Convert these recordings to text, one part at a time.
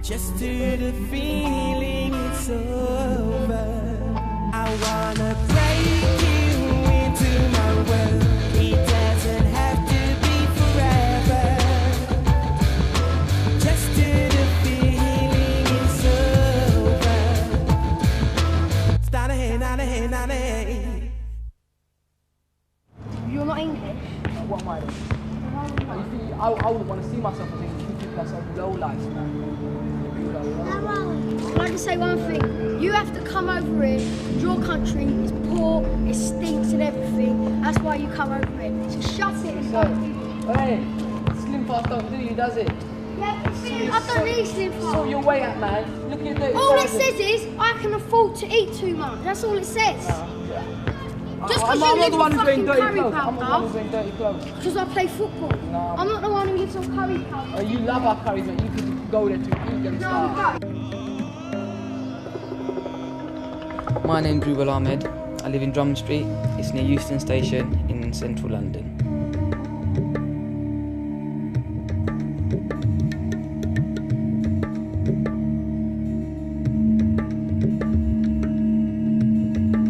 Just to the feeling it's over. I wanna break you into my world. It doesn't have to be forever. Just to the feeling it's over. Start ahead, not ahead, not ahead. You're not English? What am I then? I wouldn't want to see myself as English. You think that's a low life, man. Can I just say one thing? You have to come over here. Your country is poor, it stinks and everything. That's why you come over here. So shut it and go. Hey, Slim Fast don't do you, does it? Yeah, I don't need Slim Fast. Sort your way out, man. Look at the. All it says is, I can afford to eat too much. That's all it says. Just because you live on fucking curry powder. I'm not the one who's wearing dirty clothes. Because I play football. No. I'm not the one who lives on curry powder. Oh, you love our curries, mate. You could go there to eat them. No, you don't. My name's Drummond Ahmed. I live in Drummond Street. It's near Euston Station in central London.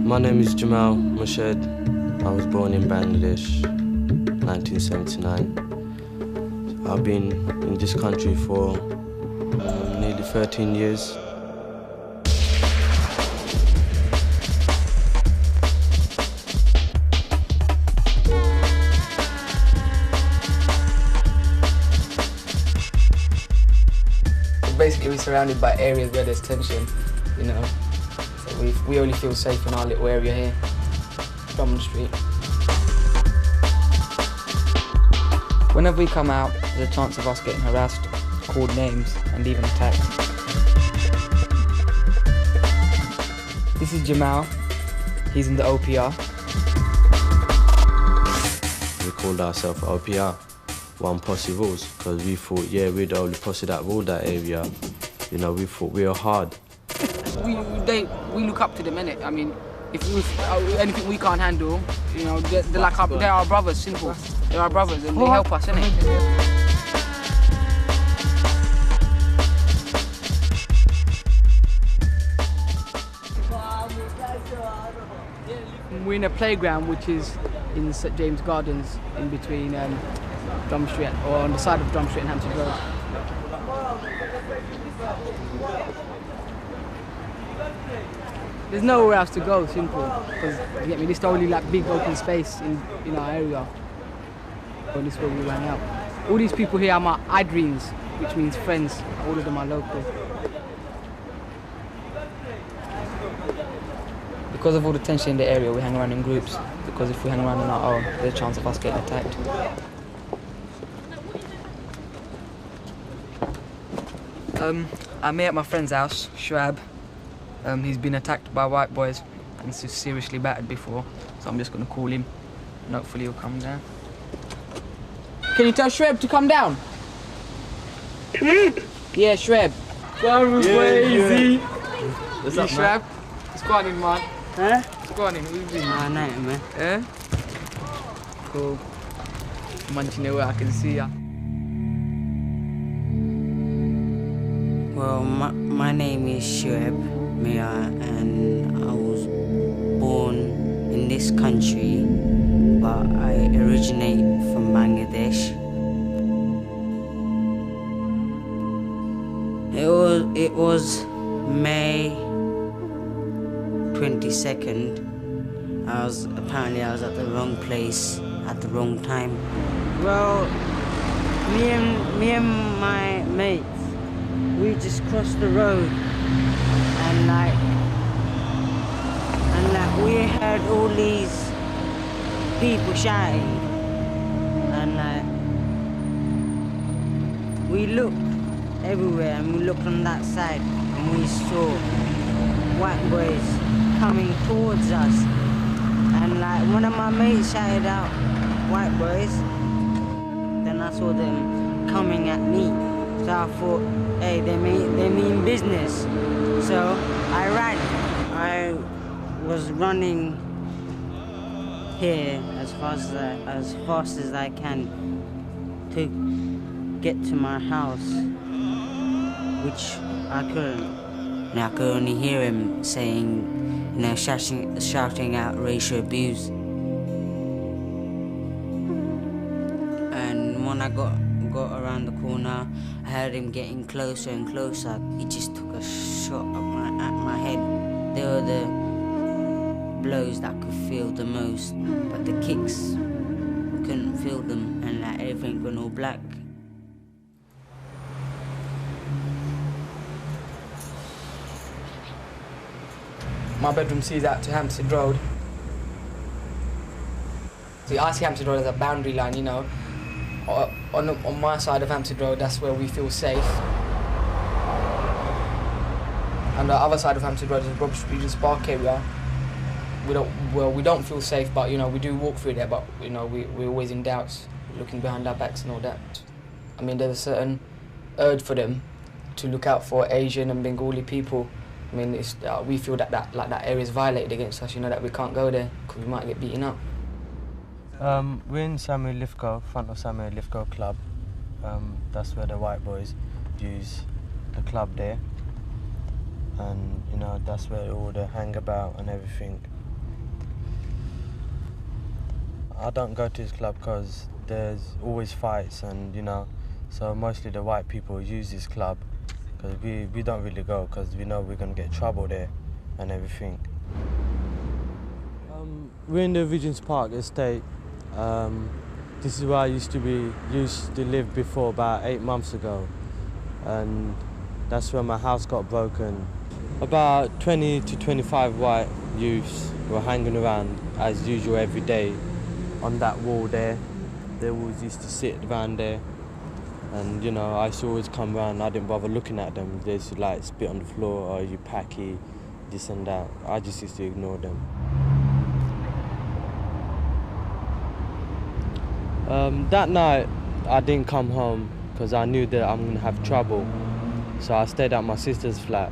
My name is Jamal Mushed. I was born in Bangladesh, 1979. I've been in this country for nearly 13 years. Basically, we're surrounded by areas where there's tension, you know. So we only feel safe in our little area here, Drummond Street. Whenever we come out, there's a chance of us getting harassed, called names, and even attacked. This is Jamal. He's in the OPR. We called ourselves OPR, One Posse Rules, because we thought, yeah, we're the only posse that ruled that area. You know, we thought we were hard. We look up to them, innit? I mean, if anything we can't handle, you know, they're our brothers, simple. They're our brothers and they help us, innit? We're in a playground which is in St James Gardens, in between Drummond Street, or on the side of Drummond Street and Hampstead Road. There's nowhere else to go, simple. Because you get me, this is the only like big open space in our area. So this is where we hang out. All these people here are my adrins, which means friends. All of them are local. Because of all the tension in the area, we hang around in groups. Because if we hang around on our own, there's a chance of us getting attacked. I'm here at my friend's house, Shrab. He's been attacked by white boys and seriously battered before, so I'm just going to call him and hopefully he'll come down. Can you tell Shreb to come down? Shreb? Yeah, Shreb. Come easy. What's up, Shreb? What's going on, man? Huh? What's going on? What you doing? Nah, nothing, man. Eh? Cool. Munching away, I can see ya. Well, my name is Shoaib Mia, and I was born in this country, but I originate from Bangladesh. It was May 22nd. I was at the wrong place at the wrong time. Well, me and my mates, we just crossed the road, and we heard all these people shouting, and we looked everywhere, and we looked on that side, and we saw white boys coming towards us, and one of my mates shouted out, "White boys!" Then I saw them coming at me. So I thought, hey, they mean business. So I ran. I was running here as fast as I can to get to my house, which I couldn't. And I could only hear him saying, you know, shouting out racial abuse. And when I got around the corner, I heard him getting closer and closer. He just took a shot at my head. They were the blows that I could feel the most, but the kicks, couldn't feel them, and like everything went all black. My bedroom sees out to Hampstead Road. See, I see Hampstead Road as a boundary line, you know. On my side of Hampstead Road, that's where we feel safe. And the other side of Hampstead Road is the Roberts Regent's Park area. We don't feel safe, but you know, we do walk through there, but you know, we're always in doubts, looking behind our backs and all that. I mean, there's a certain urge for them to look out for Asian and Bengali people. I mean, we feel that that area is violated against us, you know, that we can't go there because we might get beaten up. We're in Samuel Lithgow, front of Samuel Lithgow Club. That's where the white boys use the club there. And, you know, that's where all the hang about and everything. I don't go to this club because there's always fights and, you know, so mostly the white people use this club because we don't really go because we know we're going to get trouble there and everything. We're in the Regent's Park estate. This is where I used to live before about 8 months ago, and that's where my house got broken. About 20 to 25 white youths were hanging around as usual every day on that wall there. They always used to sit around there, and you know, I used to always come around. I didn't bother looking at them. They used to like spit on the floor, or you packy, this and that. I just used to ignore them. That night I didn't come home because I knew that I'm gonna have trouble. So I stayed at my sister's flat,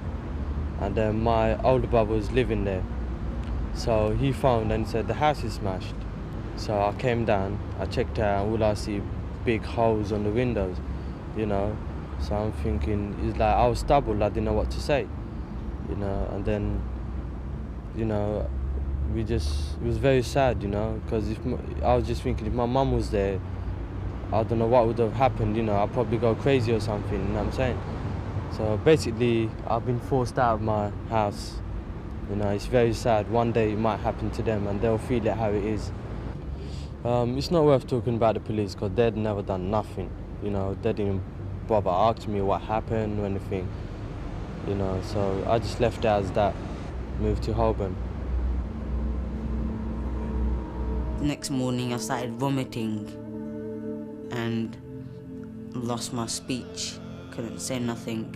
and then my older brother was living there. So he phoned and said the house is smashed. So I came down, I checked out, and all I see big holes on the windows, you know. So I'm thinking, it's like I was stubborn, I didn't know what to say, you know. And then, you know, it was very sad, you know, because I was just thinking if my mum was there, I don't know what would have happened, you know. I'd probably go crazy or something, you know what I'm saying? So basically, I've been forced out of my house. You know, it's very sad. One day it might happen to them and they'll feel it how it is. It's not worth talking about the police because they'd never done nothing. You know, they didn't bother asking me what happened or anything. You know, so I just left it as that, moved to Holborn. The next morning I started vomiting and lost my speech. Couldn't say nothing.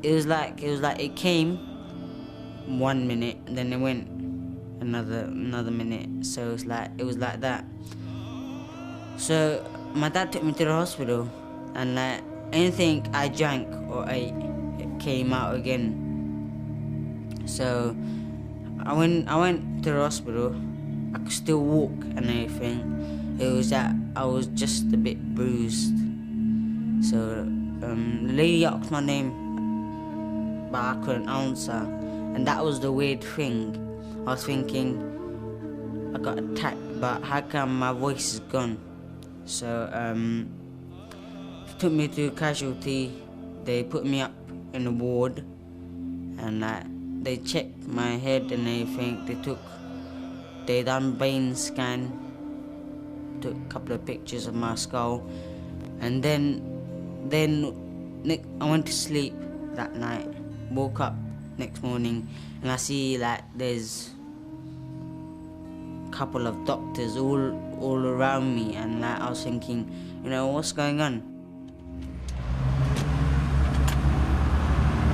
It was like it came 1 minute and then it went another minute. So it was like that. So my dad took me to the hospital, and like anything I drank or ate, it came out again. So I went to the hospital. I could still walk and everything. It was that I was just a bit bruised. So the lady asked my name, but I couldn't answer. And that was the weird thing. I was thinking, I got attacked, but how come my voice is gone? So they took me to casualty. They put me up in the ward, and they checked my head and everything. They done brain scan, took a couple of pictures of my skull, and then I went to sleep that night, woke up next morning, and I see there's a couple of doctors all around me, and I was thinking, you know, what's going on?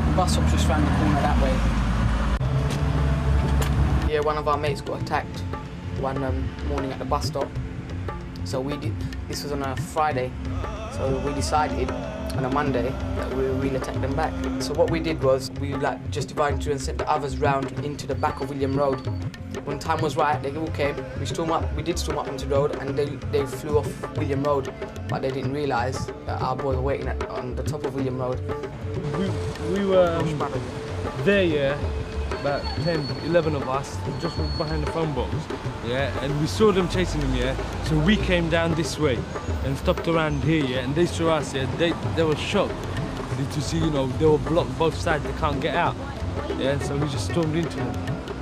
The bus stop's just round the corner that way. Yeah, one of our mates got attacked one morning at the bus stop. So this was on a Friday, so we decided on a Monday that we will attack them back. So what we did was we just divided into and sent the others round into the back of William Road, when time was right, they all came. We did storm up Hampstead Road, and they flew off William Road, but they didn't realise that our boys were waiting on the top of William Road. We were there, yeah, about 10, 11 of us, just behind the phone box, yeah, and we saw them chasing them, yeah, so we came down this way and stopped around here, yeah, and they saw us, yeah, they were shocked to see, you know, they were blocked both sides, they can't get out, yeah, so we just stormed into them.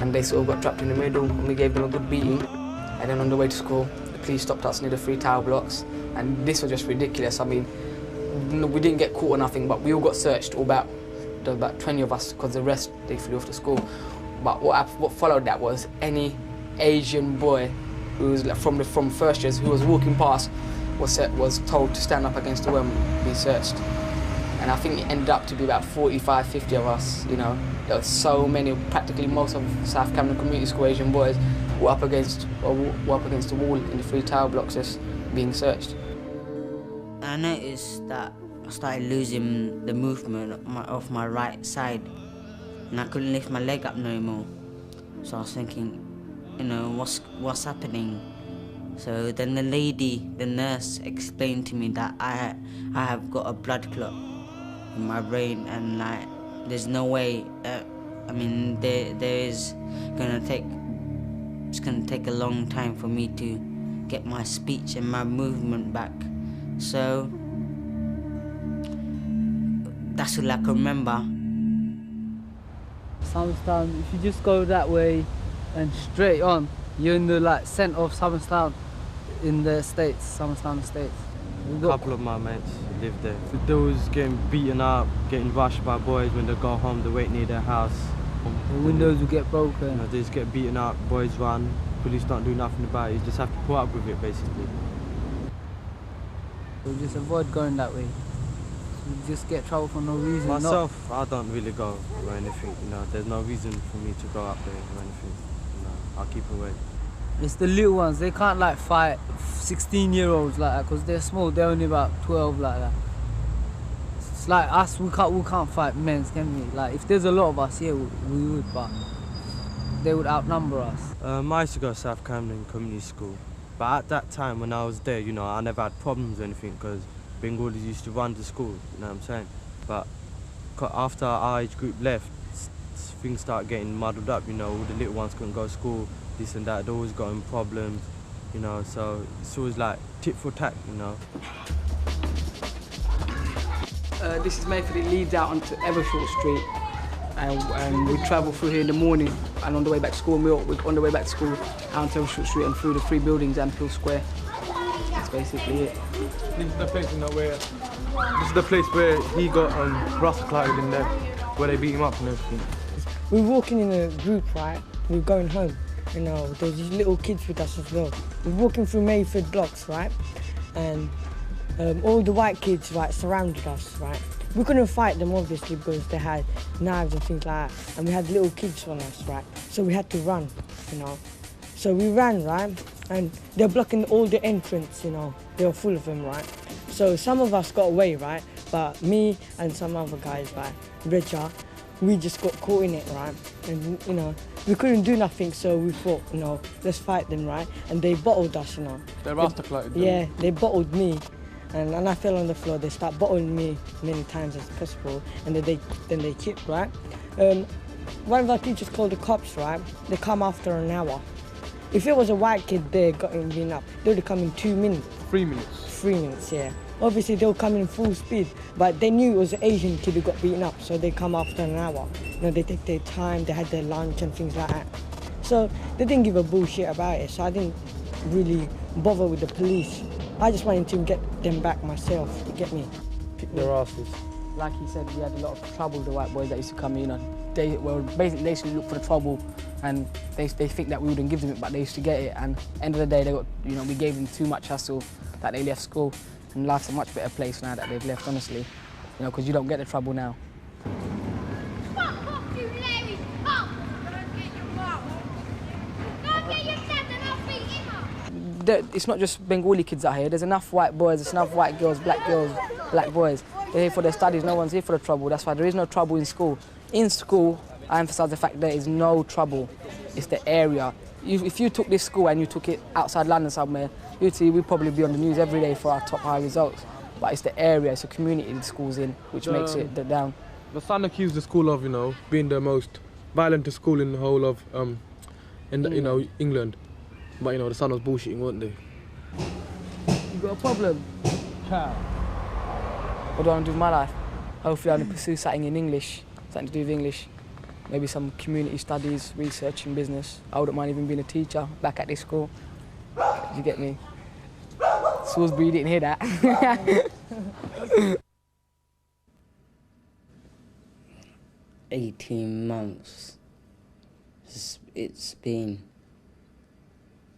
And they sort of got trapped in the middle, and we gave them a good beating, and then on the way to school, the police stopped us near the 3 tower blocks, and this was just ridiculous. I mean, we didn't get caught or nothing, but we all got searched, there was about 20 of us, because the rest, they flew off to school. But what followed that was any Asian boy who was from first years who was walking past was told to stand up against the wall and be searched. And I think it ended up to be about 45, 50 of us, you know. There were so many, practically most of South Camden Community School Asian boys were up against the wall in the 3 tower blocks just being searched. I noticed that I started losing the movement of my right side, and I couldn't lift my leg up no more. So I was thinking, you know, what's happening? So then the nurse explained to me that I have got a blood clot in my brain, and like there's no way. I mean, it's gonna take a long time for me to get my speech and my movement back. So that's all I can remember. Somerstown, if you just go that way and straight on, you're in the like centre of Somerstown in the estates, Somerstown estates. A couple of my mates lived there. They was getting beaten up, getting rushed by boys when they go home, they wait near their house. The windows will get broken. You know, they just get beaten up, boys run, police don't do nothing about it, you just have to put up with it basically. So just avoid going that way. You just get trouble for no reason. Myself, I don't really go or anything, you know, there's no reason for me to go up there or anything, you know, I'll keep away. It's the little ones, they can't like fight 16-year-olds like that because they're small, they're only about 12 like that. It's like us, we can't fight men, can we? Like if there's a lot of us, yeah, we would, but they would outnumber us. I used to go to South Camden Community School, but at that time when I was there, you know, I never had problems or anything because Bengalis used to run the school, you know what I'm saying? But after our age group left, things started getting muddled up, you know, all the little ones couldn't go to school, this and that, they always got in problems, you know, so it's always like tit for tat, you know. This is Mayfield, it leads out onto Evershort Street, and we travel through here in the morning, and on the way back to school, we're on the way back to school out to Evershort Street and through the 3 buildings and Peel Square. That's basically it. This is the place, you know, this is the place where he got rascalized in there, where they beat him up and everything. We were walking in a group, right? We were going home. You know, there was these little kids with us as well. We were walking through Mayfield blocks, right? And all the white kids, right, surrounded us, right? We couldn't fight them, obviously, because they had knives and things like that. And we had little kids on us, right? So we had to run, you know. So we ran, right? And they're blocking all the entrance, you know. They were full of them, right? So some of us got away, right? But me and some other guys, right, Richard, we just got caught in it, right? And, you know, we couldn't do nothing, so we thought, you know, let's fight them, right? And they bottled us, you know. They rascalized them? Yeah, they bottled me. And I fell on the floor. They start bottling me many times as possible, and then they kicked, right? One of our teachers called the cops, right? They come after an hour. If it was a white kid there getting beaten up, they would come in 2 minutes. 3 minutes? 3 minutes, yeah. Obviously, they'll come in full speed, but they knew it was an Asian kid who got beaten up, so they come after an hour. You know, they take their time, they had their lunch and things like that. So they didn't give a bullshit about it, so I didn't really bother with the police. I just wanted to get them back myself, you get me? Kick their asses. Like he said, we had a lot of trouble with the white boys that used to come in, and they used to look for the trouble, and they think that we wouldn't give them it, but they used to get it, and at the end of the day, they got, you know, we gave them too much hassle that they left school, and life's a much better place now that they've left, honestly, you know, because you don't get the trouble now. Fuck off, you Larry! Up! Go and get your dad and I'll beat him up! It's not just Bengali kids out here. There's enough white boys, there's enough white girls, black boys. They're here for their studies, no one's here for the trouble. That's why there is no trouble in school. In school, I emphasize the fact there is no trouble. It's the area. if you took this school and you took it outside London somewhere, you'd see we'd probably be on the news every day for our top high results. But it's the area, it's the community the school's in, which makes it down. The Sun accused the school of, you know, being the most violent school in the whole of, you know, England. But, you know, the Sun was bullshitting, weren't they? You got a problem? How? What do I want to do with my life? Hopefully I want to pursue something in English, something to do with English. Maybe some community studies, research in business. I wouldn't mind even being a teacher back at this school. Do you get me? Salisbury, you didn't hear that. 18 months it's been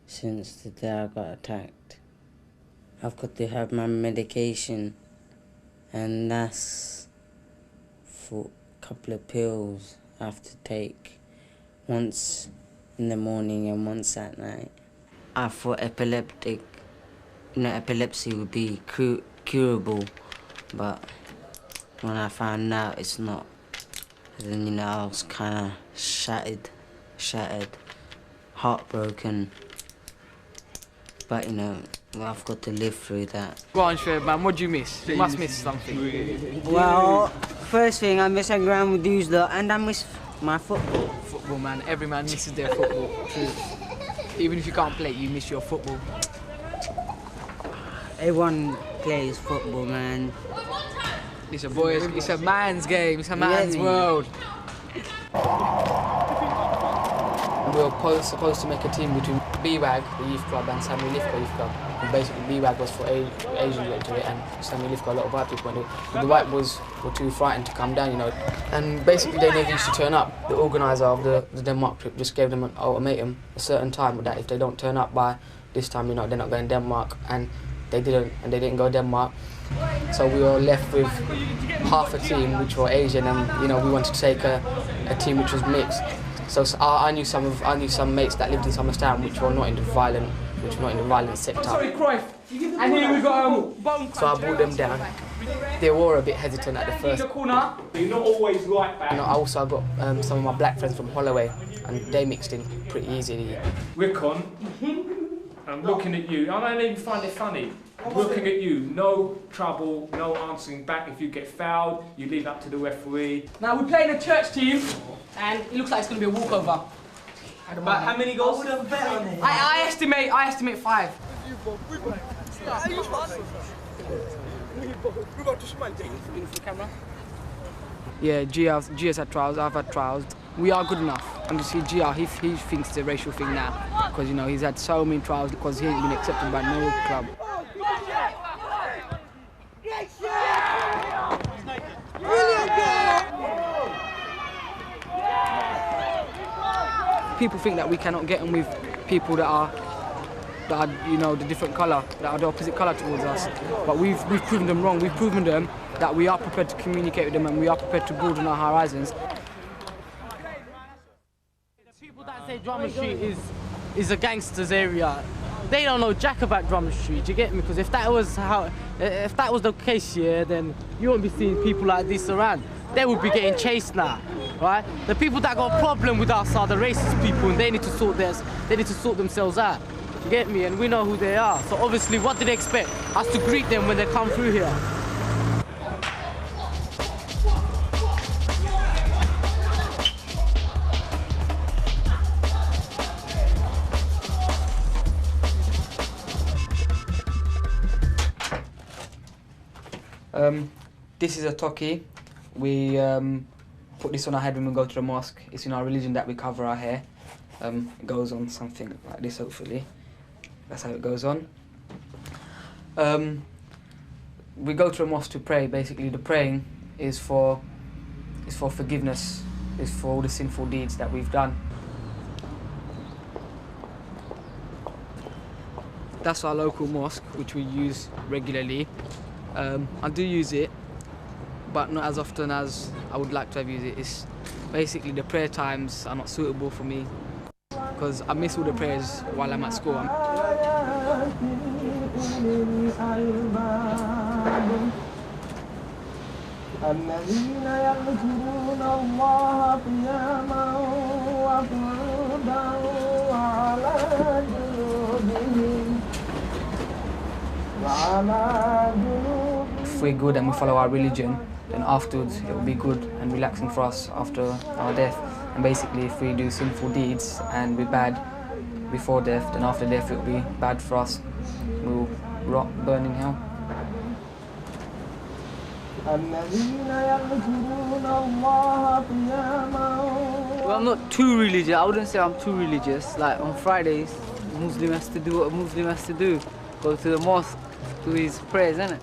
since the day I got attacked. I've got to have my medication, and that's for a couple of pills I have to take, once in the morning and once at night. I thought epilepsy would be curable, but when I found out it's not, then, you know, I was kind of shattered, heartbroken. But, you know, I've got to live through that. Go on, Shred, man, what do you miss? You must miss something. Well, first thing, I miss hanging around with these lot, and I miss my football. Football, man, every man misses their football. True. Even if you can't play, you miss your football. Everyone plays football, man. It's a boys, it's a man's game, it's a man's world. We were supposed to make a team between BWAG, the youth club, and Sammy Lithgow youth club. And basically BWAG was for Asians went into it, and Sammy Lithgow, a lot of white people went into it. The white boys were too frightened to come down, you know. And basically they never used to turn up. The organiser of the Denmark trip just gave them an ultimatum, a certain time, that if they don't turn up by this time, you know, they're not going to Denmark. And they didn't go to Denmark. So we were left with half a team which were Asian, and, you know, we wanted to take a team which was mixed. So I knew some mates that lived in Somerstown which were not in the violent sector. Sorry, Cruyff. And here we got so I brought them down. They were a bit hesitant at the first. You're not always like that. And I also got some of my black friends from Holloway, and they mixed in pretty easily. Wickon, I'm looking at you. I don't even find it funny. Looking at you, no trouble, no answering back. If you get fouled, you leave up to the referee. Now we're playing a church team, and it looks like it's going to be a walkover. But how many goals would have bet on it? I estimate 5. Yeah, Gia's had trials, I've had trials. We are good enough. And you see Gia, he thinks it's a racial thing now, because, you know, he's had so many trials because he ain't been accepted by no club. People think that we cannot get on with people that are, you know, the different colour, that are the opposite colour towards us. But we've proven them wrong. We've proven them that we are prepared to communicate with them, and we are prepared to broaden our horizons. The people that say Drummond Street is a gangster's area, they don't know jack about Drummond Street. Do you get me? Because if that was the case, yeah, then you wouldn't be seeing people like this around. They would be getting chased now, right? The people that got a problem with us are the racist people, and they need to sort themselves out. You get me? And we know who they are. So obviously, what do they expect? Us to greet them when they come through here. This is a toki. We put this on our head when we go to the mosque. It's in our religion that we cover our hair. It goes on something like this, hopefully. That's how it goes on. We go to the mosque to pray. Basically, the praying is for forgiveness. It's for all the sinful deeds that we've done. That's our local mosque, which we use regularly. I do use it, but not as often as I would like to have used it. It's basically the prayer times are not suitable for me because I miss all the prayers while I'm at school. الذين يذكرون الله قياما وقعودا If we're good and we follow our religion, then afterwards it will be good and relaxing for us after our death. And basically, if we do sinful deeds and we're bad before death, then after death it will be bad for us. We'll rot, burn in hell. Well, I'm not too religious. I wouldn't say I'm too religious. Like on Fridays, a Muslim has to do what a Muslim has to do. Go to the mosque, do his prayers, innit?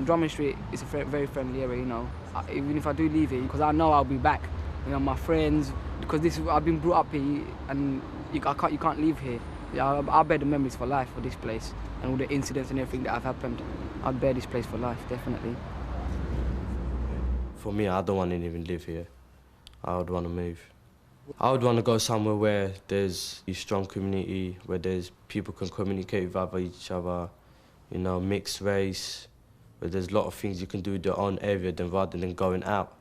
Drummond Street is a very friendly area, you know. Even if I do leave it, because I know I'll be back. You know, my friends, because I've been brought up here, and you can't leave here. Yeah, I'll bear the memories for life for this place, and all the incidents and everything that have happened. I'll bear this place for life, definitely. For me, I don't want to even live here. I would want to move. I would want to go somewhere where there's a strong community, where there's people can communicate with each other, you know, mixed race, where there's a lot of things you can do in your own area rather than going out.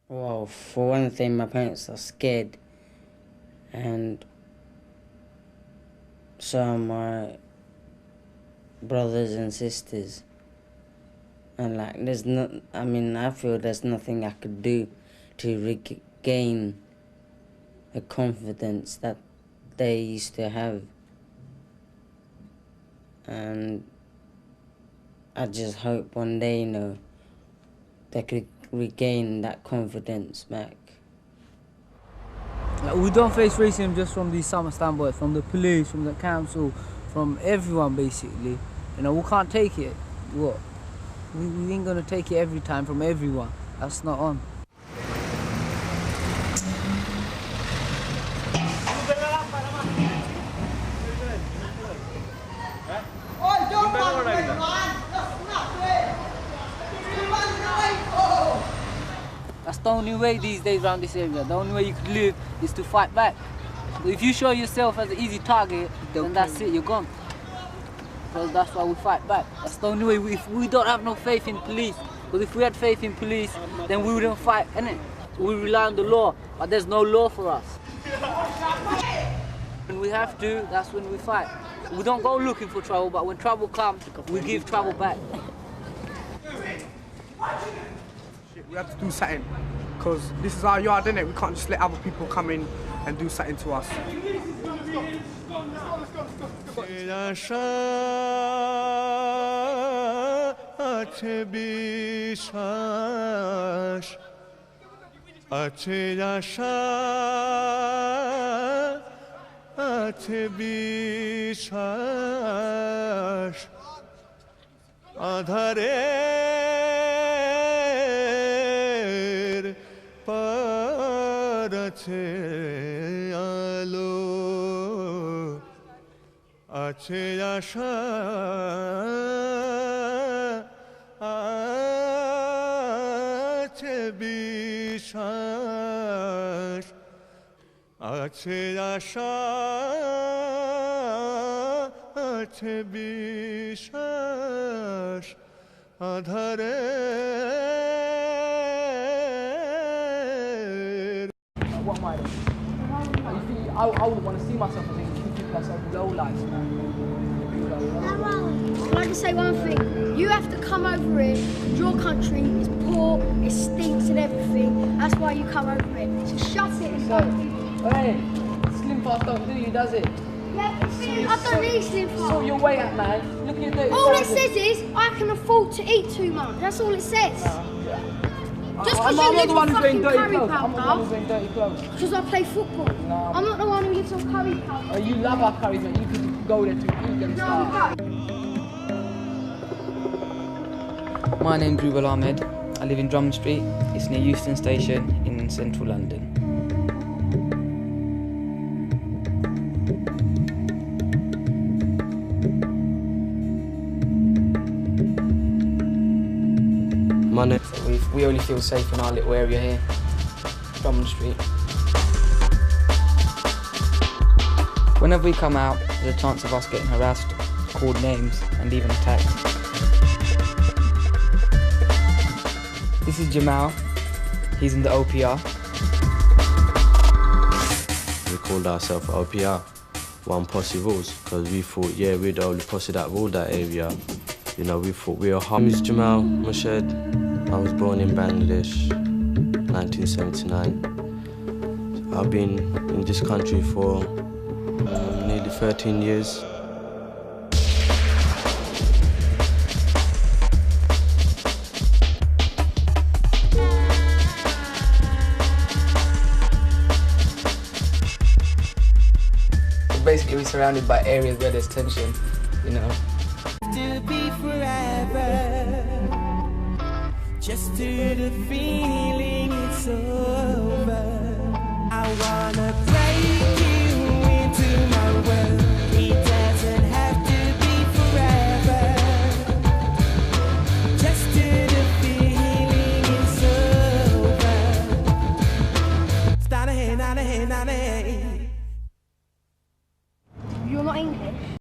Well, for one thing, my parents are scared, and so are my brothers and sisters. And like, I feel there's nothing I could do to regain the confidence that they used to have. And I just hope one day, you know, they could regain that confidence back. Like, we don't face racism just from these summer standpoints, from the police, from the council, from everyone basically. You know, we can't take it. What? We ain't gonna take it every time from everyone. That's not on. That's the only way these days around this area. The only way you could live is to fight back. But if you show yourself as an easy target, then that's it, you're gone. Because that's why we fight back. That's the only way. If we don't have no faith in police, because if we had faith in police, then we wouldn't fight, innit? We rely on the law, but there's no law for us. When we have to, that's when we fight. We don't go looking for trouble, but when trouble comes, we give trouble back. We have to do something, because this is our yard, innit? We can't just let other people come in and do something to us. আছে আশা আছে বিশ্বাস আছে আশা আছে বিশ্বাস আধারে What am I doing? I wouldn't want to see myself as English. You think myself low life. I'd like to say one thing. You have to come over here. Your country is poor, it stinks and everything. That's why you come over here. So shut it and go. Hey, Slim Fast don't do you, does it? Yeah, I don't need Slim Fast. Sort your way up, man. Look at that. All it says is, I can afford to eat too much. That's all it says. Just because you live on fucking curry powder, because I play football. No, I'm not the one who lives on curry powder. Oh, you love our curries, man. You could go there to eat them. No, My name's Drummond Ahmed. I live in Drummond Street. It's near Euston Station in central London. We only feel safe in our little area here, Drummond Street. Whenever we come out, there's a chance of us getting harassed, called names, and even attacked. This is Jamal. He's in the OPR. We called ourselves OPR, One Posse Rules, because we thought, yeah, we're the only posse that ruled that area. You know, we thought we were hard. My name is Jamal Mushed. I was born in Bangladesh, 1979. I've been in this country for nearly 13 years. Basically, we're surrounded by areas where there's tension, you know. To be forever, just to the feeling it's over. I wanna break you into my world. It doesn't have to be forever, just to the feeling it's over. Start ahead, not ahead, not ahead. You're not English?